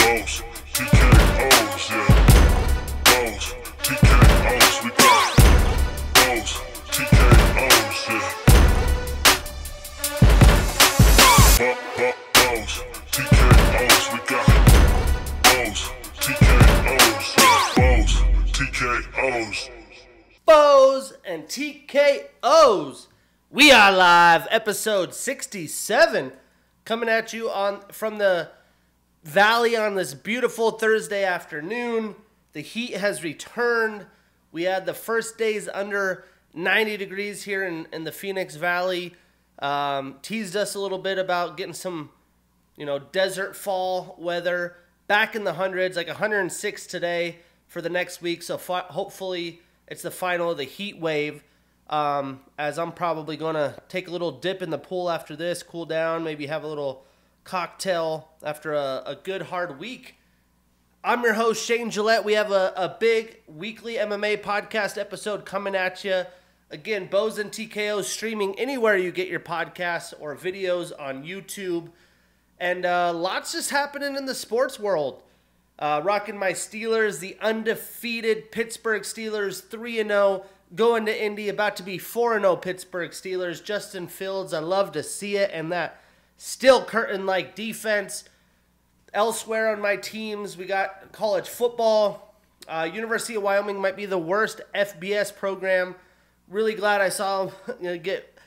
Bows, TKOs, yeah. Bows, TKOs, we got bows, TKOs, yeah. Bows, TKOs, we got bows, TKOs, yeah. Bows, TKOs. Bows and TKOs. We are live, episode 67, coming at you from the Valley on this beautiful Thursday afternoon. The heat has returned. We had the first days under 90 degrees here in the Phoenix Valley. Teased us a little bit about getting some, desert fall weather. Back in the hundreds, like 106 today for the next week. So hopefully it's the final of the heat wave. As I'm probably going to take a little dip in the pool after this, cool down, maybe have a little cocktail after a good hard week. I'm your host, Shane Gillette. We have a big weekly MMA podcast episode coming at you. Again, Bows and TKOs streaming anywhere you get your podcasts or videos on YouTube. And lots just happening in the sports world. Rocking my Steelers, the undefeated Pittsburgh Steelers, 3-0. Going to Indy, about to be 4-0 Pittsburgh Steelers. Justin Fields, I love to see it. And that still curtain-like defense. Elsewhere on my teams, we got college football. University of Wyoming might be the worst FBS program. Really glad I saw them get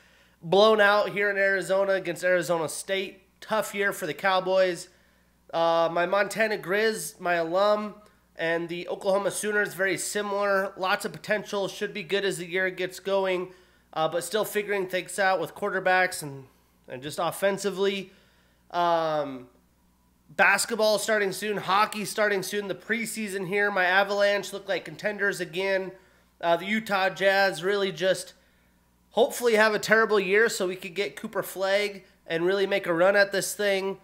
blown out here in Arizona against Arizona State. Tough year for the Cowboys. My Montana Grizz, my alum, and the Oklahoma Sooners, very similar. Lots of potential. Should be good as the year gets going. But still figuring things out with quarterbacks and just offensively. Basketball starting soon. Hockey starting soon. The preseason here. My Avalanche look like contenders again. The Utah Jazz really just hopefully have a terrible year so we could get Cooper Flagg and really make a run at this thing.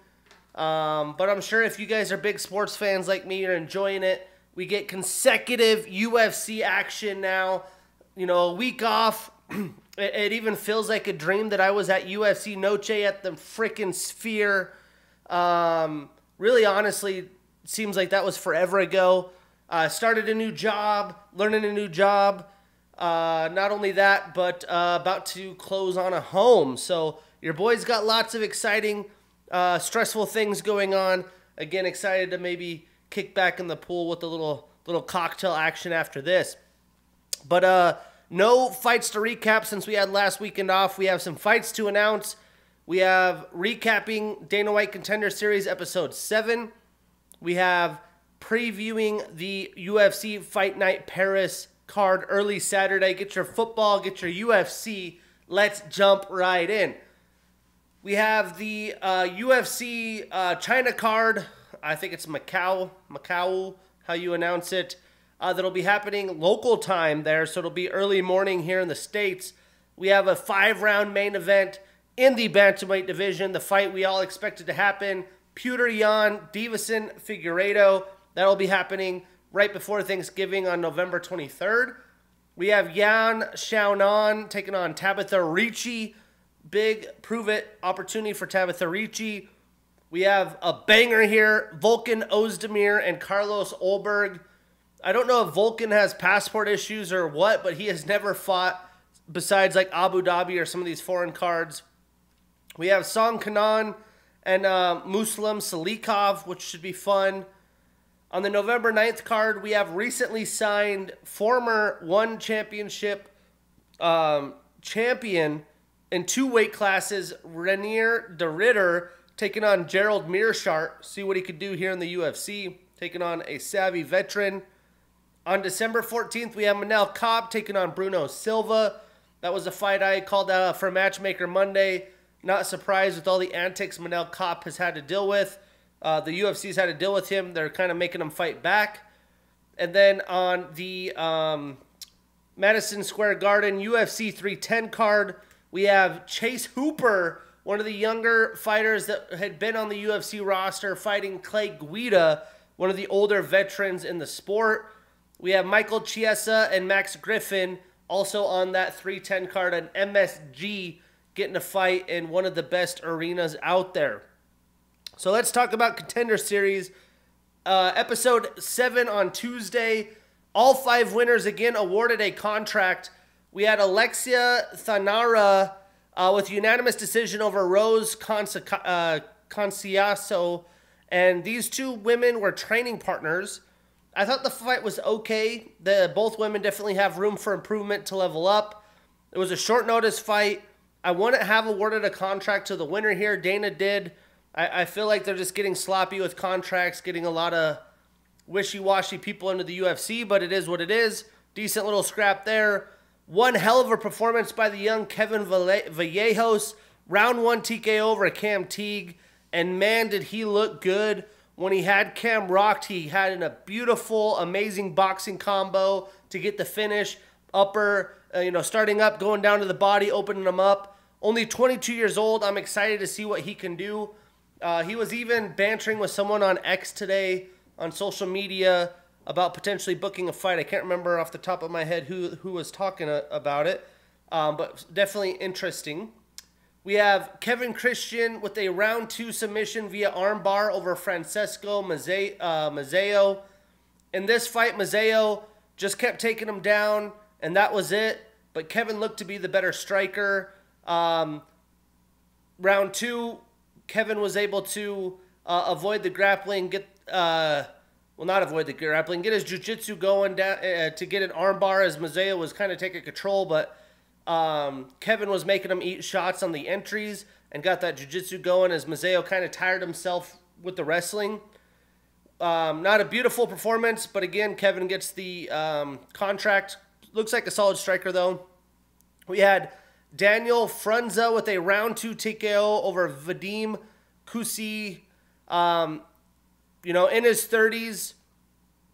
But I'm sure if you guys are big sports fans like me, you're enjoying it. We get consecutive UFC action now. A week off. It even feels like a dream that I was at UFC Noche at the frickin' Sphere. Really, honestly, seems like that was forever ago. Started a new job, learning a new job. Not only that, but about to close on a home. So your boy's got lots of exciting stressful things going on. Again, excited to maybe kick back in the pool with a little cocktail action after this. But no fights to recap since we had last weekend off. We have some fights to announce. We have recapping Dana White Contender Series episode 7. We have previewing the UFC Fight Night Paris card early Saturday. Get your football, get your UFC. Let's jump right in. We have the UFC China card. I think it's Macau, how you announce it. That'll be happening local time there, so it'll be early morning here in the States. We have a 5-round main event in the bantamweight division. The fight we all expected to happen. Petr Yan, Deiveson, Figueiredo. That'll be happening right before Thanksgiving on November 23rd. We have Yan Xiaonan taking on Tabitha Ricci. Big prove-it opportunity for Tabitha Ricci. We have a banger here. Volkan Ozdemir and Carlos Ulberg. I don't know if Volkan has passport issues or what, but he has never fought besides like Abu Dhabi or some of these foreign cards. We have Song Kanan and Muslim Salikov, which should be fun. On the November 9th card, we have recently signed former One Championship champion in 2 weight classes, Renier de Ridder, taking on Gerald Meerschaert. See what he could do here in the UFC, taking on a savvy veteran. On December 14th, we have Manel Kape taking on Bruno Silva. That was a fight I called out for Matchmaker Monday. Not surprised with all the antics Manel Kape has had to deal with. The UFC's had to deal with him. They're kind of making him fight back. And then on the Madison Square Garden UFC 310 card, we have Chase Hooper, one of the younger fighters that had been on the UFC roster, fighting Clay Guida, one of the older veterans in the sport. We have Michael Chiesa and Max Griffin also on that 310 card, and MSG getting a fight in one of the best arenas out there. So let's talk about Contender Series. Episode 7 on Tuesday. All 5 winners again awarded a contract. We had Alexia Thanara with unanimous decision over Rose Conciaso. And these 2 women were training partners. I thought the fight was okay. Both women definitely have room for improvement to level up. It was a short notice fight. I wouldn't have awarded a contract to the winner here. Dana did. I feel like they're just getting sloppy with contracts, getting a lot of wishy-washy people into the UFC, but it is what it is. Decent little scrap there. One hell of a performance by the young Kevin Vallejos. Round 1 TKO over Cam Teague. And man, did he look good. When he had Cam rocked, he had a beautiful, amazing boxing combo to get the finish. Upper, starting up, going down to the body, opening him up. Only 22 years old. I'm excited to see what he can do. He was even bantering with someone on X today on social media about potentially booking a fight. I can't remember off the top of my head who was talking about it, but definitely interesting. We have Kevin Christian with a round 2 submission via armbar over Francesco Mazzeo. In this fight, Mazzeo just kept taking him down, and that was it. But Kevin looked to be the better striker. Round 2, Kevin was able to avoid the grappling, not avoid the grappling, get his jiu-jitsu going down to get an armbar as Mazzeo was kind of taking control, but Kevin was making him eat shots on the entries and got that jiu-jitsu going as Mazzeo kind of tired himself with the wrestling. Not a beautiful performance, but again, Kevin gets the contract. Looks like a solid striker, though. We had Daniel Frunza with a round 2 TKO over Vadim Kusi. In his 30s.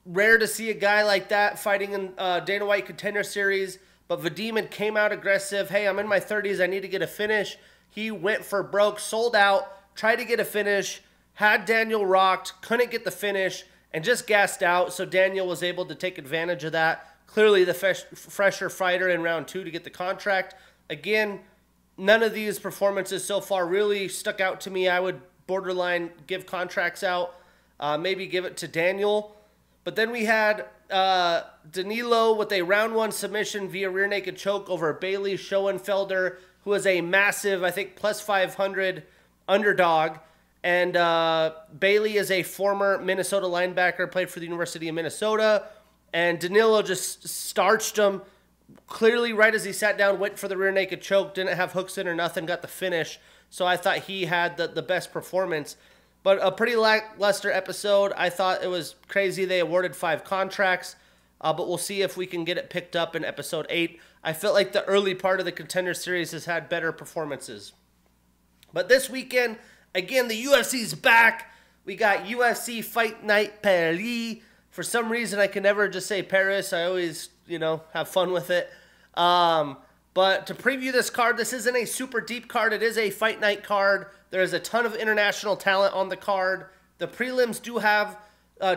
Rare to see a guy like that fighting in Dana White Contender Series. But Vadim came out aggressive. Hey, I'm in my 30s. I need to get a finish. He went for broke, sold out, tried to get a finish, had Daniel rocked, couldn't get the finish, and just gassed out. So Daniel was able to take advantage of that. Clearly the fresher fighter in round 2 to get the contract. Again, none of these performances so far really stuck out to me. I would borderline give contracts out. Maybe give it to Daniel. But then we had Danilo with a round 1 submission via rear naked choke over Bailey Schoenfelder, who is a massive, I think, plus 500 underdog. And Bailey is a former Minnesota linebacker, played for the University of Minnesota. And Danilo just starched him. Clearly, right as he sat down, went for the rear naked choke, didn't have hooks in or nothing, got the finish. So I thought he had the best performance. But a pretty lackluster episode. I thought it was crazy they awarded 5 contracts. But we'll see if we can get it picked up in episode 8. I felt like the early part of the Contender Series has had better performances. But this weekend, again, the UFC's back. We got UFC Fight Night Paris. For some reason, I can never just say Paris. I always, have fun with it. But to preview this card, this isn't a super deep card. It is a fight night card. There is a ton of international talent on the card. The prelims do have,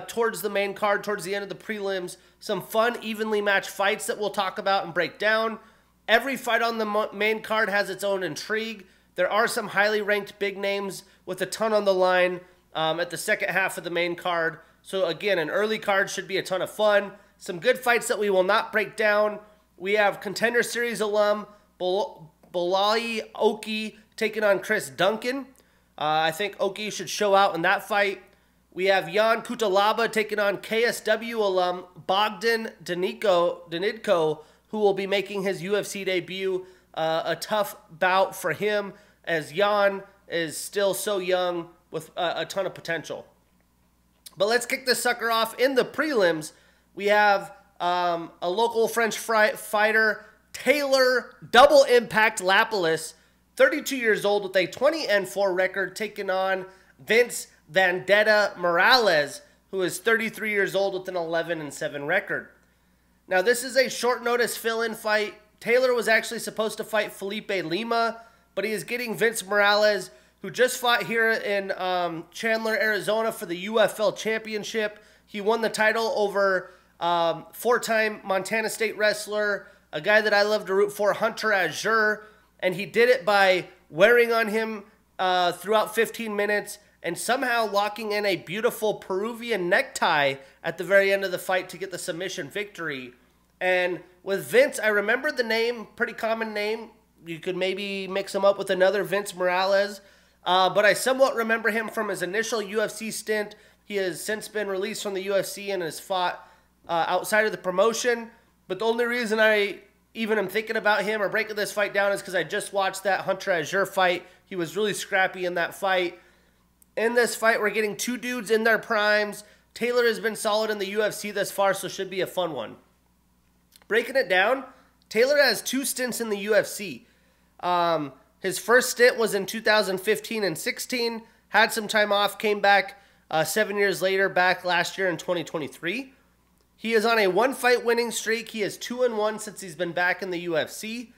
towards the main card, towards the end of the prelims, some fun, evenly matched fights that we'll talk about and break down. Every fight on the main card has its own intrigue. There are some highly ranked big names with a ton on the line at the second half of the main card. So again, an early card should be a ton of fun. Some good fights that we will not break down. We have Contender Series alum Bolai Oki taking on Chris Duncan. I think Oki should show out in that fight. We have Jan Kutalaba taking on KSW alum Bogdan Danidko, who will be making his UFC debut. A tough bout for him as Jan is still so young with a ton of potential. But let's kick this sucker off. In the prelims, we have a local French fighter, Taylor Double Impact Lapalus, 32 years old with a 20-4 record, taking on Vince Vendetta Morales, who is 33 years old with an 11-7 record. Now, this is a short notice fill-in fight. Taylor was actually supposed to fight Felipe Lima, but he is getting Vince Morales, who just fought here in Chandler, Arizona for the UFL Championship. He won the title over 4-time Montana State wrestler, a guy that I love to root for, Hunter Azure, and he did it by wearing on him throughout 15 minutes and somehow locking in a beautiful Peruvian necktie at the very end of the fight to get the submission victory. And with Vince, I remember the name, pretty common name. You could maybe mix him up with another Vince Morales. But I somewhat remember him from his initial UFC stint. He has since been released from the UFC and has fought outside of the promotion. But the only reason I even am thinking about him or breaking this fight down is because I just watched that Hunter Azure fight. He was really scrappy in that fight. In this fight, we're getting two dudes in their primes. Taylor has been solid in the UFC thus far, so should be a fun one. Breaking it down, Taylor has two stints in the UFC. His first stint was in 2015 and 16, had some time off, came back 7 years later, back last year in 2023. He is on a one-fight winning streak. He is 2-1 since he's been back in the UFC.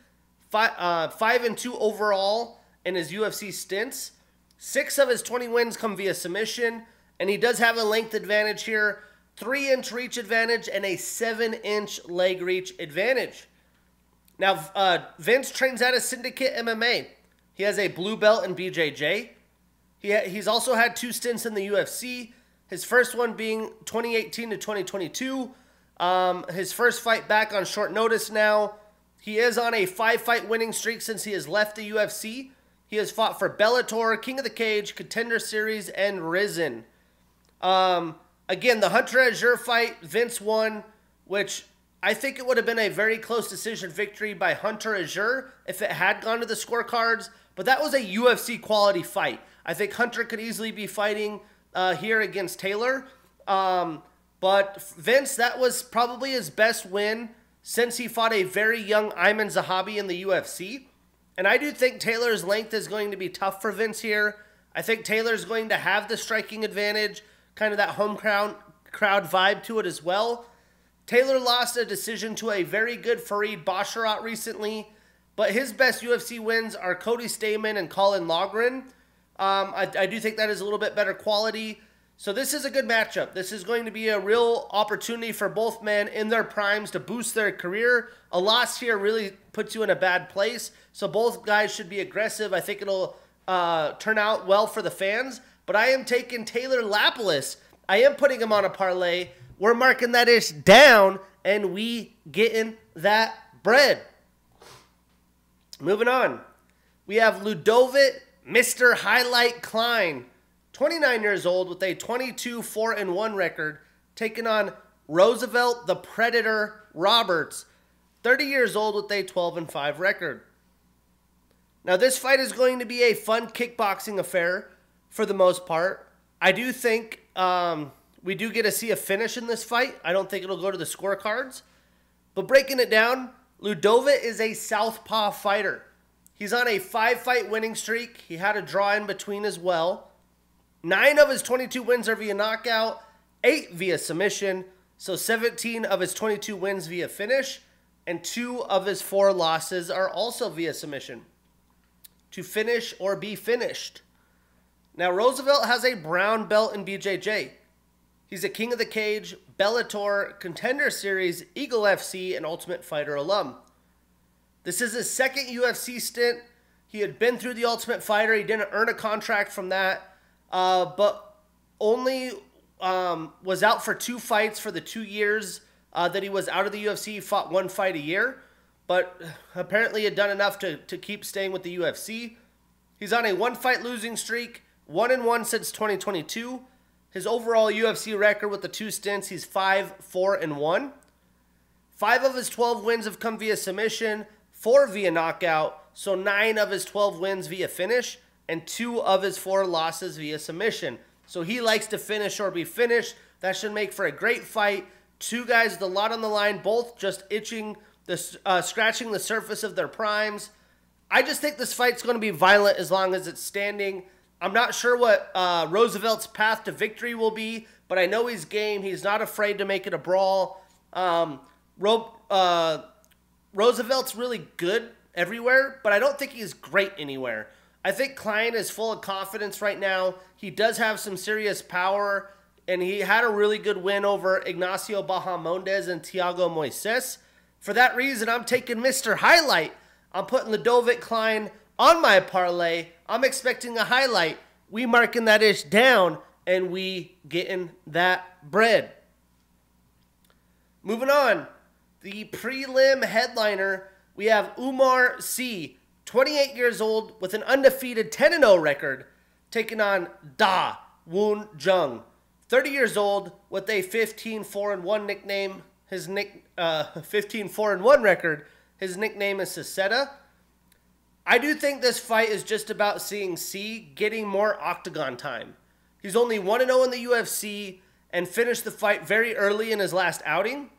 5-2 overall in his UFC stints. 6 of his 20 wins come via submission, and he does have a length advantage here, 3-inch reach advantage, and a 7-inch leg reach advantage. Now, Vince trains out of Syndicate MMA. He has a blue belt in BJJ. He's also had 2 stints in the UFC. His first one being 2018 to 2022. His first fight back on short notice now. He is on a 5-fight winning streak since he has left the UFC. He has fought for Bellator, King of the Cage, Contender Series, and Risen. Again, the Hunter Azure fight, Vince won, which I think it would have been a very close decision victory by Hunter Azure if it had gone to the scorecards. But that was a UFC quality fight. I think Hunter could easily be fighting here against Taylor. But Vince, that was probably his best win since he fought a very young Ayman Zahabi in the UFC. And I do think Taylor's length is going to be tough for Vince here. I think Taylor's going to have the striking advantage, kind of that home crowd vibe to it as well. Taylor lost a decision to a very good Farid Basharat recently, but his best UFC wins are Cody Stamann and Colin Logren. I do think that is a little bit better quality. So this is a good matchup. This is going to be a real opportunity for both men in their primes to boost their career. A loss here really puts you in a bad place. So both guys should be aggressive. I think it'll turn out well for the fans. But I am taking Taylor Lapilus. I am putting him on a parlay. We're marking that ish down, and we getting that bread. Moving on. We have Ludovic Mr. Highlight Klein, 29 years old with a 22-4-1 record, taking on Roosevelt the Predator Roberts, 30 years old with a 12-5 record. Now this fight is going to be a fun kickboxing affair for the most part. I do think we do get to see a finish in this fight. I don't think it'll go to the scorecards. But breaking it down, Ludovic is a southpaw fighter. He's on a 5-fight winning streak. He had a draw in between as well. 9 of his 22 wins are via knockout, 8 via submission, so 17 of his 22 wins via finish, and 2 of his 4 losses are also via submission. To finish or be finished. Now, Roosevelt has a brown belt in BJJ. He's a King of the Cage, Bellator, Contender Series, Eagle FC, and Ultimate Fighter alum. This is his second UFC stint. He had been through the Ultimate Fighter. He didn't earn a contract from that, but only was out for 2 fights for the 2 years that he was out of the UFC. He fought 1 fight a year, but apparently had done enough to keep staying with the UFC. He's on a 1-fight losing streak, 1-1 since 2022. His overall UFC record with the 2 stints, he's 5-4-1. 5 of his 12 wins have come via submission, 4 via knockout, so 9 of his 12 wins via finish, and 2 of his 4 losses via submission. So he likes to finish or be finished. That should make for a great fight. 2 guys with a lot on the line, both just scratching the surface of their primes. I just think this fight's going to be violent as long as it's standing. I'm not sure what Roosevelt's path to victory will be, but I know he's game. He's not afraid to make it a brawl. Roosevelt's really good everywhere, but I don't think he's great anywhere. I think Klein is full of confidence right now. He does have some serious power, and he had a really good win over Ignacio Bahamondes and Thiago Moises. For that reason, I'm taking Mr. Highlight. I'm putting Ludovic Klein on my parlay. I'm expecting a highlight. we marking that ish down, and we getting that bread. Moving on, the prelim headliner, we have Umar C., 28 years old with an undefeated 10-0 record, taking on Da Woon Jung, 30 years old with a 15-4-1 nickname. His 15-4-1 record. His nickname is Saseta. I do think this fight is just about seeing C getting more octagon time. He's only 1-0 in the UFC and finished the fight very early in his last outing.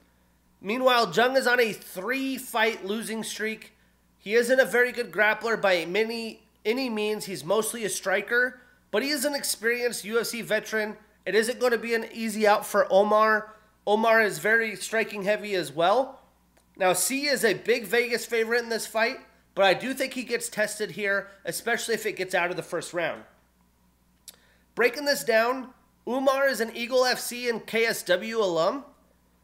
Meanwhile, Jung is on a 3-fight losing streak. He isn't a very good grappler by any means. He's mostly a striker, but he is an experienced UFC veteran. It isn't going to be an easy out for Omar. Omar is very striking heavy as well. Now, C is a big Vegas favorite in this fight, but I do think he gets tested here, especially if it gets out of the first round. Breaking this down, Umar is an Eagle FC and KSW alum.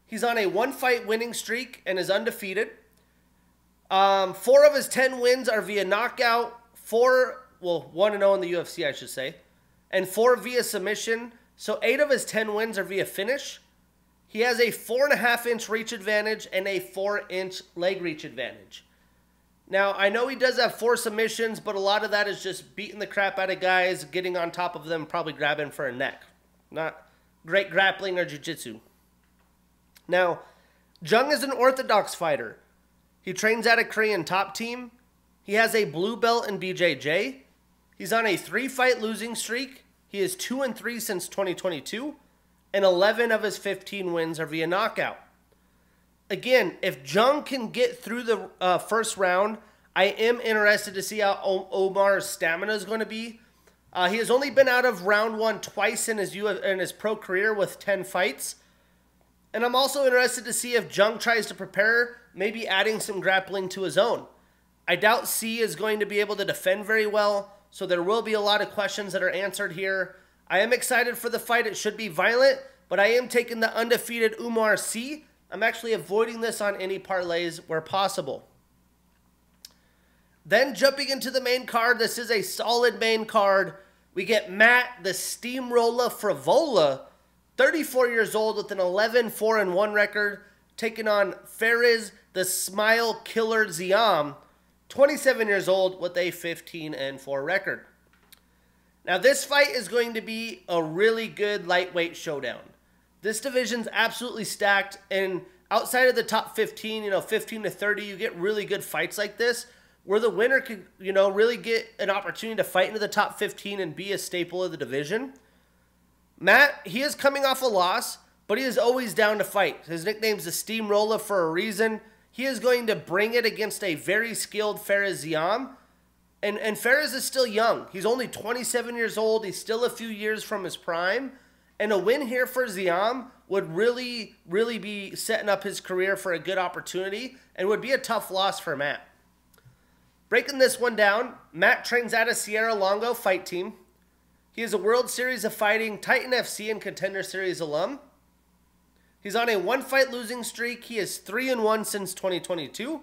He's on a 1-fight winning streak and is undefeated. 4 of his 10 wins are via knockout, 1-0 in the UFC, I should say, and 4 via submission. So 8 of his 10 wins are via finish. He has a 4.5-inch reach advantage and a 4-inch leg reach advantage. Now, I know he does have 4 submissions, but a lot of that is just beating the crap out of guys, getting on top of them, probably grabbing for a neck. Not great grappling or jiu-jitsu. Now, Jung is an orthodox fighter. He trains at a Korean top team. He has a blue belt in BJJ. He's on a 3-fight losing streak. He is 2-3 since 2022, and 11 of his 15 wins are via knockout. Again, if Jung can get through the first round, I am interested to see how Omar's stamina is going to be. He has only been out of round 1 twice in his pro career with 10 fights. And I'm also interested to see if Jung tries to prepare, maybe adding some grappling to his own. I doubt C is going to be able to defend very well, so there will be a lot of questions that are answered here. I am excited for the fight. It should be violent, but I am taking the undefeated Umar C. I'm actually avoiding this on any parlays where possible. Then jumping into the main card, this is a solid main card. We get Matt, the Steamroller Frivola, 34 years old with an 11-4-1 record, taking on Fariz, the Smile Killer Ziam, 27 years old with a 15-4 record. Now, this fight is going to be a really good lightweight showdown. This division's absolutely stacked, and outside of the top 15, 15 to 30, you get really good fights like this, where the winner could, really get an opportunity to fight into the top 15 and be a staple of the division. Matt, he is coming off a loss, but he is always down to fight. His nickname's the Steamroller for a reason. He is going to bring it against a very skilled Fariz Ziam. And Fariz is still young. He's only 27 years old. He's still a few years from his prime. And a win here for Ziam would really, really be setting up his career for a good opportunity and would be a tough loss for Matt. Breaking this one down, Matt trains at a Sierra Longo fight team. He is a World Series of Fighting, Titan FC, and Contender Series alum. He's on a 1-fight losing streak. He is 3-1 since 2022.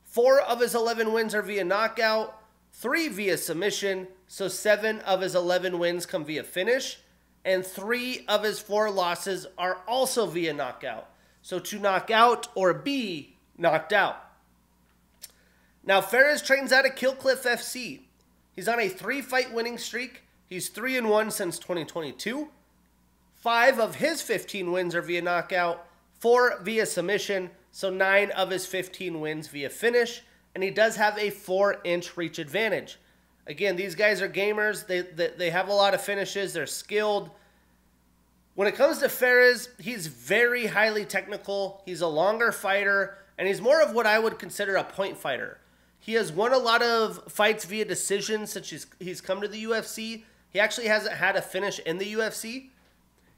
4 of his 11 wins are via knockout, 3 via submission, so 7 of his 11 wins come via finish, and 3 of his 4 losses are also via knockout. So to knock out or be knocked out. Now, Fariz trains out of Killcliff FC. He's on a 3-fight winning streak. He's 3-1 since 2022. 5 of his 15 wins are via knockout, 4 via submission, so 9 of his 15 wins via finish, and he does have a 4-inch reach advantage. Again, these guys are gamers. They have a lot of finishes. They're skilled. When it comes to Fariz, he's very highly technical. He's a longer fighter, and he's more of what I would consider a point fighter. He has won a lot of fights via decision since he's come to the UFC. He actually hasn't had a finish in the UFC.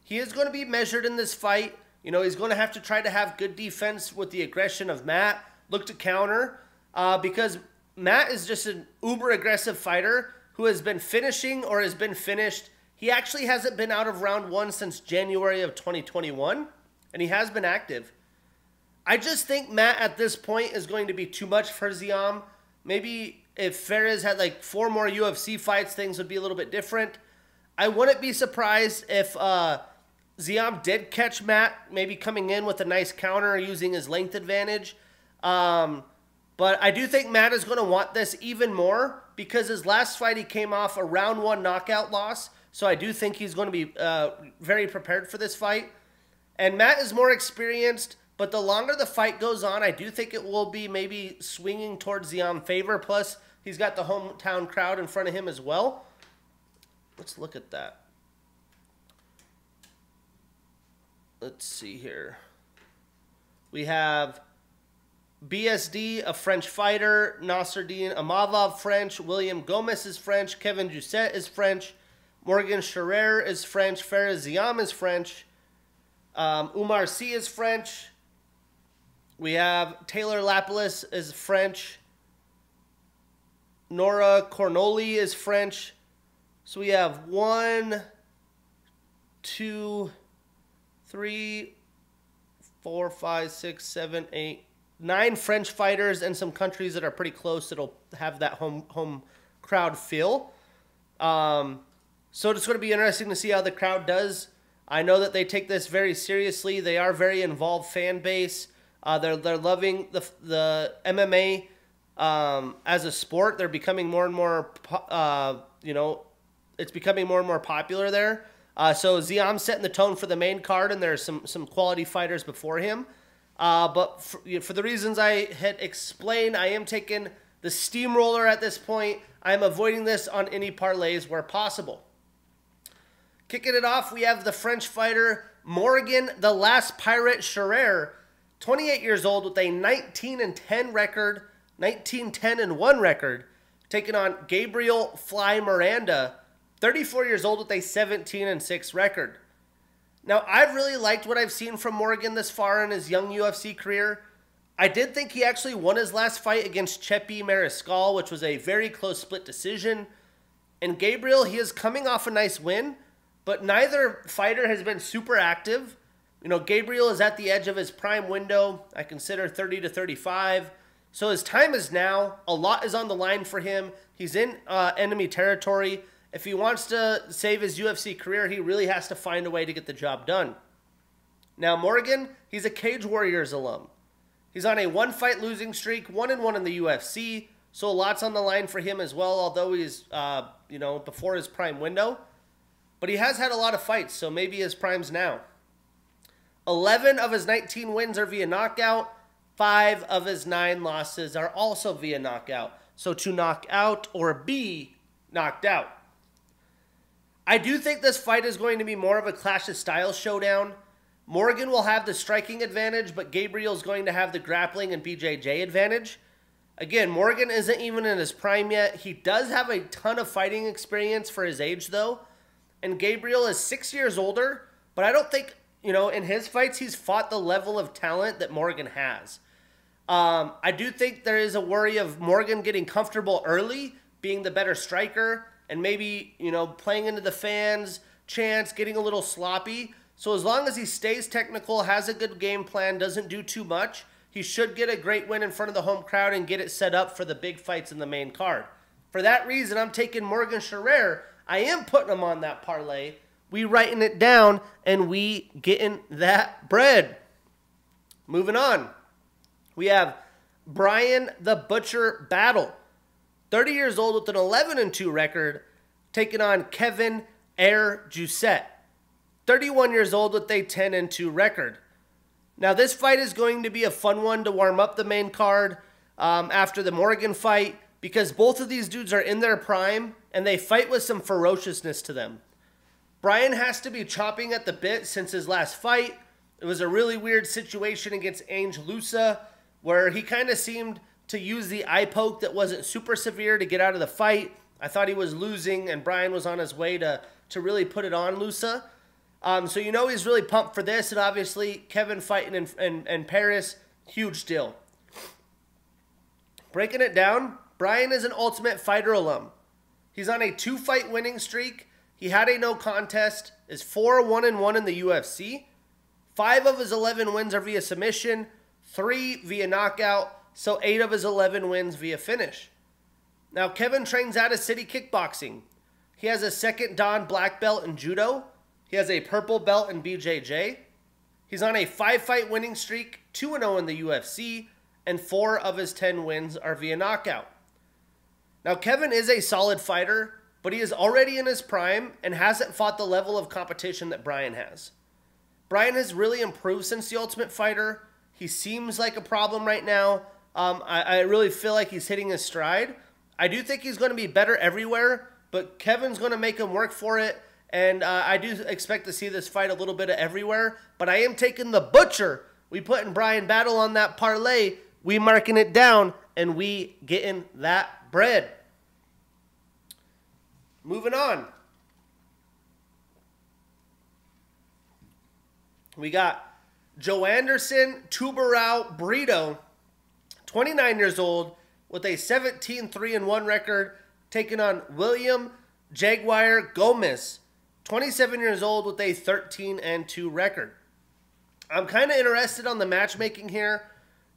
He is going to be measured in this fight. He's going to have to try to have good defense with the aggression of Matt, look to counter, because Matt is just an uber-aggressive fighter who has been finishing or has been finished. He actually hasn't been out of round 1 since January of 2021, and he has been active. I just think Matt at this point is going to be too much for Ziam. Maybe if Ferris had like 4 more UFC fights, things would be a little bit different. I wouldn't be surprised if Ziam did catch Matt, maybe coming in with a nice counter using his length advantage. But I do think Matt is going to want this even more because his last fight he came off a round 1 knockout loss. So I do think he's going to be very prepared for this fight. And Matt is more experienced, but the longer the fight goes on, I do think it will be maybe swinging towards Ziam's favor. Plus, he's got the hometown crowd in front of him as well. Let's look at that. Let's see here. We have BSD, a French fighter. Nasruddin Amavov, French. William Gomez is French. Kevin Jousset is French. Morgan Scherer is French. Fares Ziam is French. Umar Sy is French. We have Taylor Lapilus is French. Nora Cornoli is French. So we have 1, 2, 3, 4, 5, 6, 7, 8, 9 French fighters and some countries that are pretty close that'll have that home crowd feel. So it's going to be interesting to see how the crowd does. I know that they take this very seriously. They are very involved fan base. They're loving the MMA as a sport. They're becoming more and more, it's becoming more and more popular there. So Ziam's setting the tone for the main card, and there's some quality fighters before him. But for the reasons I had explained, I am taking the steamroller at this point. I am avoiding this on any parlays where possible. Kicking it off, we have the French fighter Morgan, the Last Pirate Scherer, 28 years old with a 19-10 record, 19-10-1 record, taking on Gabriel Fly Miranda, 34 years old with a 17-6 record. Now, I've really liked what I've seen from Morgan this far in his young UFC career. I did think he actually won his last fight against Chepi Mariscal, which was a very close split decision. And Gabriel, he is coming off a nice win, but neither fighter has been super active. You know, Gabriel is at the edge of his prime window. I consider 30 to 35. So his time is now. A lot is on the line for him. He's in enemy territory. If he wants to save his UFC career, he really has to find a way to get the job done. Now, Morgan, he's a Cage Warriors alum. He's on a 1-fight losing streak, 1-1 in the UFC. So a lot's on the line for him as well, although he's, before his prime window. But he has had a lot of fights, so maybe his prime's now. 11 of his 19 wins are via knockout. 5 of his 9 losses are also via knockout. So to knock out or be knocked out. I do think this fight is going to be more of a Clash of Styles showdown. Morgan will have the striking advantage, but Gabriel's going to have the grappling and BJJ advantage. Again, Morgan isn't even in his prime yet. He does have a ton of fighting experience for his age, though. And Gabriel is 6 years older, but I don't think, in his fights, he's fought the level of talent that Morgan has. I do think there is a worry of Morgan getting comfortable early, being the better striker, and maybe, playing into the fans' chants, getting a little sloppy. So as long as he stays technical, has a good game plan, doesn't do too much, he should get a great win in front of the home crowd and get it set up for the big fights in the main card. For that reason, I'm taking Morgan Scherer. I am putting him on that parlay. We writing it down, and we getting that bread. Moving on. We have Brian the Butcher Battle. 30 years old with an 11-2 record, taking on Kevin Air Jousset. 31 years old with a 10-2 record. Now, this fight is going to be a fun one to warm up the main card after the Morgan fight, because both of these dudes are in their prime, and they fight with some ferociousness to them. Brian has to be chomping at the bit since his last fight. It was a really weird situation against Ange Lusa, where he kind of seemed to use the eye poke that wasn't super severe to get out of the fight. I thought he was losing, and Brian was on his way to really put it on Lusa. So he's really pumped for this, and obviously Kevin fighting in Paris, huge deal. Breaking it down, Brian is an Ultimate Fighter alum. He's on a 2-fight winning streak. He had a no contest, is 4-1-1 in the UFC. 5 of his 11 wins are via submission, 3 via knockout, so 8 of his 11 wins via finish. Now, Kevin trains out of City Kickboxing. He has a second Dan black belt in Judo. He has a purple belt in BJJ. He's on a 5-fight winning streak, 2-0 in the UFC, and 4 of his 10 wins are via knockout. Now, Kevin is a solid fighter, but he is already in his prime and hasn't fought the level of competition that Brian has. Brian has really improved since The Ultimate Fighter. He seems like a problem right now. I really feel like he's hitting his stride. I do think he's going to be better everywhere, but Kevin's going to make him work for it. And I do expect to see this fight a little bit of everywhere. But I am taking the Butcher. We putting Brian Battle on that parlay. We marking it down, and we getting that bread. Moving on. We got Joanderson Tubarão Brito, 29 years old, with a 17-3-1 record, taking on William Jaguar Gomez, 27 years old, with a 13-2 record. I'm kind of interested on the matchmaking here.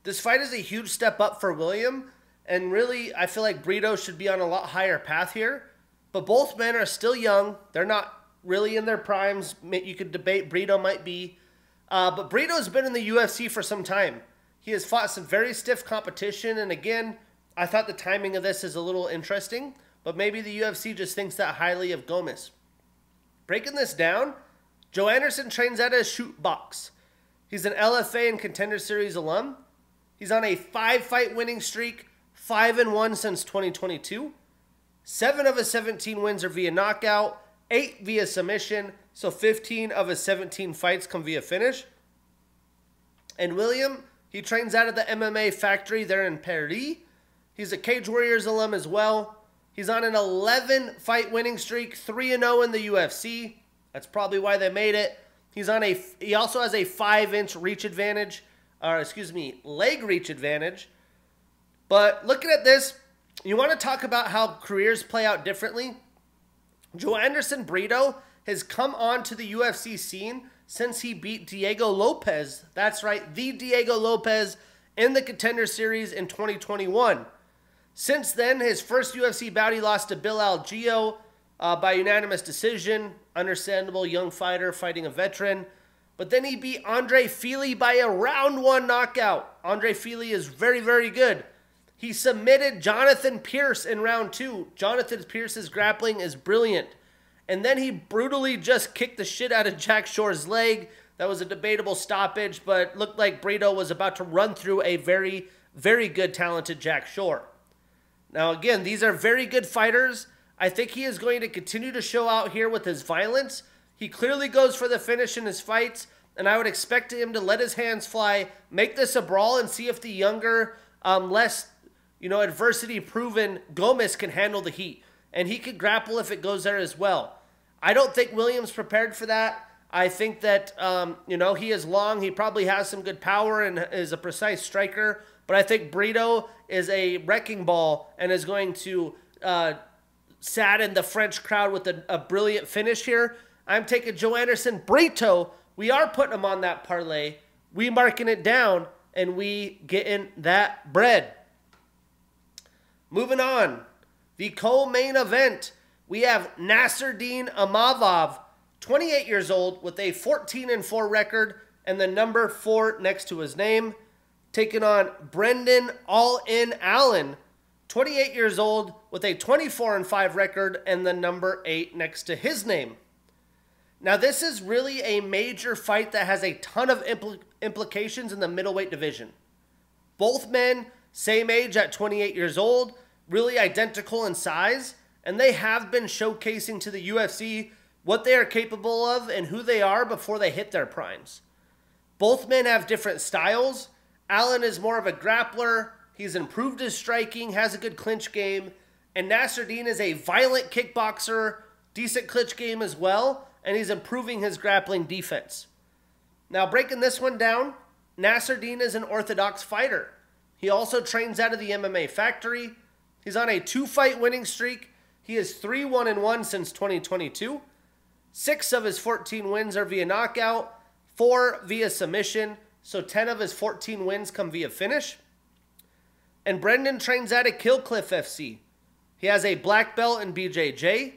This fight is a huge step up for William, and really, I feel like Brito should be on a lot higher path here. But both men are still young. They're not really in their primes. You could debate Brito might be. But Brito's been in the UFC for some time. He has fought some very stiff competition, and again, I thought the timing of this is a little interesting, but maybe the UFC just thinks that highly of Gomez. Breaking this down, Joe Anderson trains out of Shoot Box. He's an LFA and Contender Series alum. He's on a 5-fight winning streak, 5-1 since 2022. 7 of his 17 wins are via knockout, 8 via submission, so 15 of his 17 fights come via finish. And William, he trains out of the MMA factory there in Paris. He's a Cage Warriors alum as well. He's on an 11-fight winning streak, 3-0 in the UFC. That's probably why they made it. He also has a 5-inch reach advantage, leg reach advantage. But looking at this, you want to talk about how careers play out differently. Joe Anderson Brito has come on to the UFC scene since he beat Diego Lopez. That's right, the Diego Lopez in the Contender Series in 2021. Since then, his first UFC bout, he lost to Bill Algeo by unanimous decision. Understandable young fighter fighting a veteran. But then he beat Andre Fili by a round 1 knockout. Andre Fili is very, very good. He submitted Jonathan Pierce in round 2. Jonathan Pierce's grappling is brilliant. And then he brutally just kicked the shit out of Jack Shore's leg. That was a debatable stoppage, but looked like Brito was about to run through a very, very good, talented Jack Shore. Now, again, these are very good fighters. I think he is going to continue to show out here with his violence. He clearly goes for the finish in his fights, and I would expect him to let his hands fly, make this a brawl, and see if the younger, less adversity-proven Gomez can handle the heat. And he could grapple if it goes there as well. I don't think Williams prepared for that. I think that, he is long. He probably has some good power and is a precise striker. But I think Brito is a wrecking ball and is going to sadden the French crowd with a brilliant finish here. I'm taking Joe Anderson Brito. We are putting him on that parlay. We marking it down, and we getting that bread. Moving on. The co-main event, we have Nasruddin Imavov, 28 years old, with a 14-4 record and the number 4 next to his name, taking on Brendan All-In Allen, 28 years old, with a 24-5 record and the number 8 next to his name. Now, this is really a major fight that has a ton of implications in the middleweight division. Both men, same age at 28 years old, really identical in size, and they have been showcasing to the UFC what they are capable of and who they are before they hit their primes. Both men have different styles. Allen is more of a grappler. He's improved his striking, has a good clinch game, and Nasruddin is a violent kickboxer, decent clinch game as well, and he's improving his grappling defense. Now, breaking this one down, Nasruddin is an orthodox fighter. He also trains out of the MMA factory. He's on a 2-fight winning streak. He is 3-1-1 since 2022. 6 of his 14 wins are via knockout, 4 via submission, so 10 of his 14 wins come via finish. And Brendan trains out of Killcliff FC. He has a black belt in BJJ.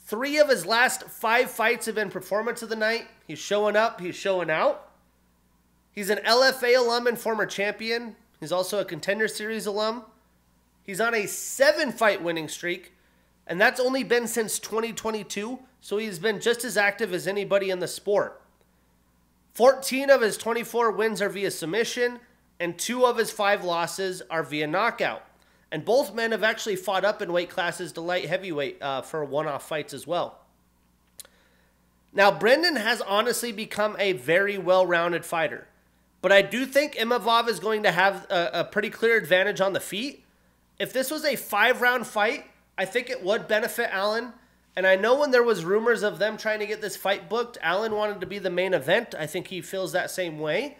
3 of his last 5 fights have been performance of the night. He's showing up. He's showing out. He's an LFA alum and former champion. He's also a Contender Series alum. He's on a 7-fight winning streak, and that's only been since 2022, so he's been just as active as anybody in the sport. 14 of his 24 wins are via submission, and 2 of his 5 losses are via knockout. And both men have actually fought up in weight classes to light heavyweight for one-off fights as well. Now, Brendan has honestly become a very well-rounded fighter, but I do think Imavov is going to have a pretty clear advantage on the feet. If this was a 5-round fight, I think it would benefit Allen. And I know when there was rumors of them trying to get this fight booked, Allen wanted to be the main event. I think he feels that same way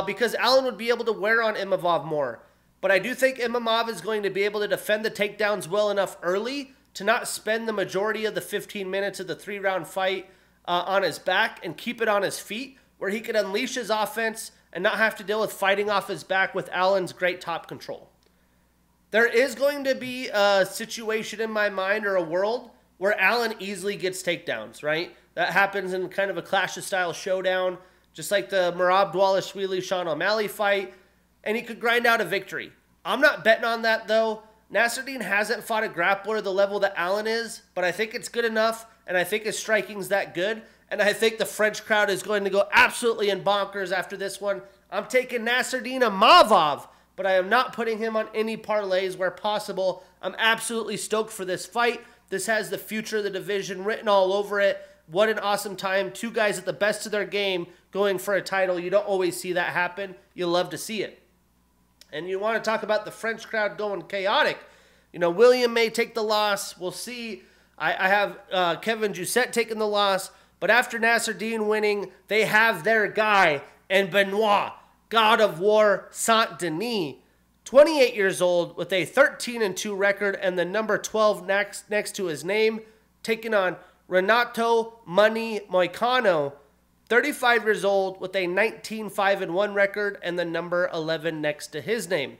because Allen would be able to wear on Imavov more. But I do think Imavov is going to be able to defend the takedowns well enough early to not spend the majority of the 15 minutes of the 3-round fight on his back and keep it on his feet, where he could unleash his offense and not have to deal with fighting off his back with Allen's great top control. There is going to be a situation in my mind, or a world, where Allen easily gets takedowns, right? That happens in kind of a clash of style showdown, just like the Merab Dvalishvili-Sean O'Malley fight, and he could grind out a victory. I'm not betting on that, though. Nasruddin hasn't fought a grappler the level that Allen is, but I think it's good enough, and I think his striking's that good, and I think the French crowd is going to go absolutely in bonkers after this one. I'm taking Nasruddin Imavov, but I am not putting him on any parlays where possible. I'm absolutely stoked for this fight. This has the future of the division written all over it. What an awesome time. 2 guys at the best of their game going for a title. You don't always see that happen. You love to see it. And you want to talk about the French crowd going chaotic. You know, William may take the loss. We'll see. I have Kevin Jousset taking the loss. But after Nasruddin winning, they have their guy, and Benoit, God of War, Saint-Denis, 28 years old with a 13-2 record and the number 12 next to his name, taking on Renato Money Moicano, 35 years old with a 19-5-1 record and the number 11 next to his name.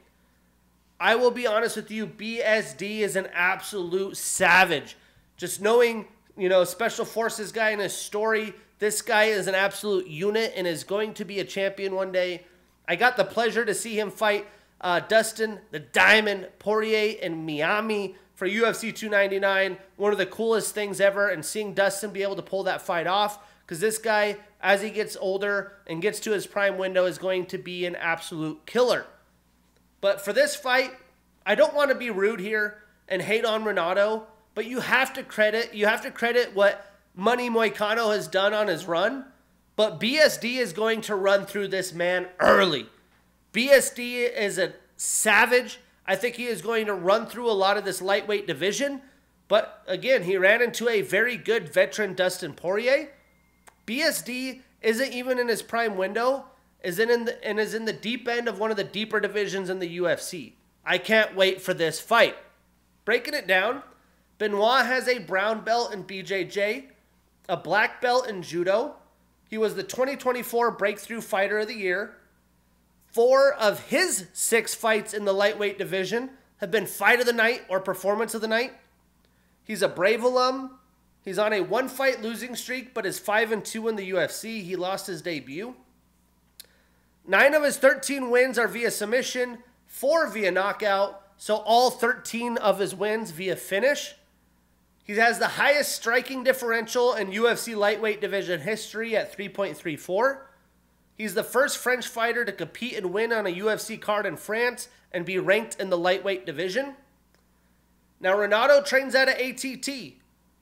I will be honest with you, BSD is an absolute savage. Just knowing, you know, Special Forces guy and his story, this guy is an absolute unit and is going to be a champion one day. I got the pleasure to see him fight Dustin the Diamond Poirier in Miami for UFC 299. One of the coolest things ever, and seeing Dustin be able to pull that fight off, because this guy, as he gets older and gets to his prime window, is going to be an absolute killer. But for this fight, I don't want to be rude here and hate on Renato, but you have to credit what Money Moicano has done on his run. But BSD is going to run through this man early. BSD is a savage. I think he is going to run through a lot of this lightweight division. But again, he ran into a very good veteran Dustin Poirier. BSD isn't even in his prime window, is in the deep end of one of the deeper divisions in the UFC. I can't wait for this fight. Breaking it down, Benoit has a brown belt in BJJ, a black belt in judo. He was the 2024 Breakthrough Fighter of the Year. 4 of his 6 fights in the lightweight division have been Fight of the Night or Performance of the Night. He's a Brave alum. He's on a 1-fight losing streak, but is 5-2 in the UFC. He lost his debut. 9 of his 13 wins are via submission, 4 via knockout, so all 13 of his wins via finish. He has the highest striking differential in UFC lightweight division history at 3.34. He's the first French fighter to compete and win on a UFC card in France and be ranked in the lightweight division. Now, Renato trains out of ATT. He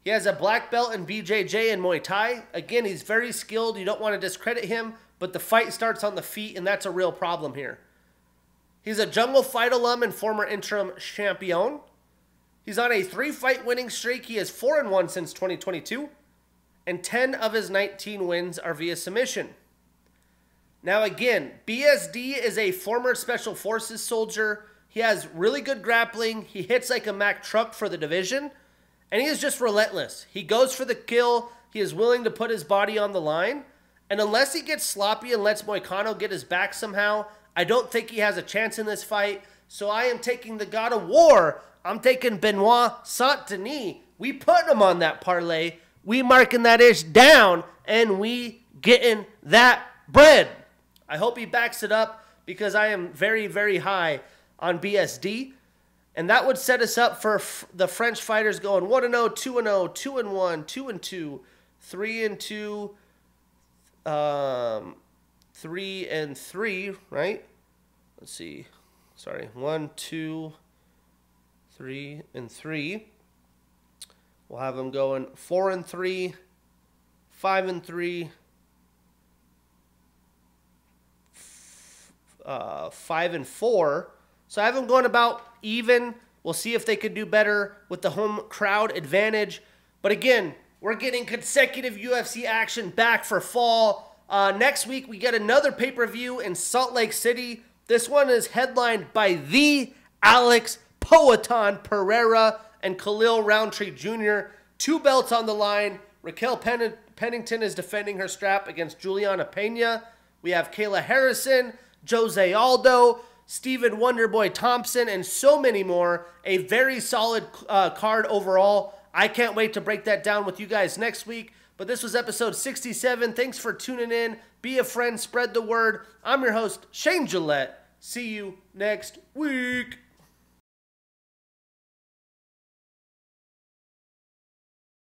has a black belt in BJJ and Muay Thai. Again, he's very skilled. You don't want to discredit him, but the fight starts on the feet, and that's a real problem here. He's a Jungle Fight alum and former interim champion. He's on a 3-fight winning streak. He is 4-1 since 2022, and 10 of his 19 wins are via submission. Now again, BSD is a former Special Forces soldier. He has really good grappling. He hits like a Mack truck for the division, and he is just relentless. He goes for the kill. He is willing to put his body on the line, and unless he gets sloppy and lets Moicano get his back somehow, I don't think he has a chance in this fight. So I am taking the God of War. I'm taking Benoit Saint-Denis. We putting him on that parlay. We marking that ish down, and we getting that bread. I hope he backs it up because I am very, very high on BSD. And that would set us up for the French fighters going 1-0, 2-0, 2-1, 2-2, 3-2, 3-3, right? Let's see. Sorry. 1, 2, 3, and 3. We'll have them going 4-3, 5-3, 5-4. So I have them going about even. We'll see if they could do better with the home crowd advantage. But again, we're getting consecutive UFC action back for fall. Next week, we get another pay-per-view in Salt Lake City. This one is headlined by the Alex Poatan Pereira and Khalil Roundtree Jr. 2 belts on the line. Raquel Pennington is defending her strap against Juliana Pena. We have Kayla Harrison, Jose Aldo, Stephen Wonderboy Thompson, and so many more. A very solid card overall. I can't wait to break that down with you guys next week. But this was episode 67. Thanks for tuning in. Be a friend. Spread the word. I'm your host, Shane Gillette. See you next week.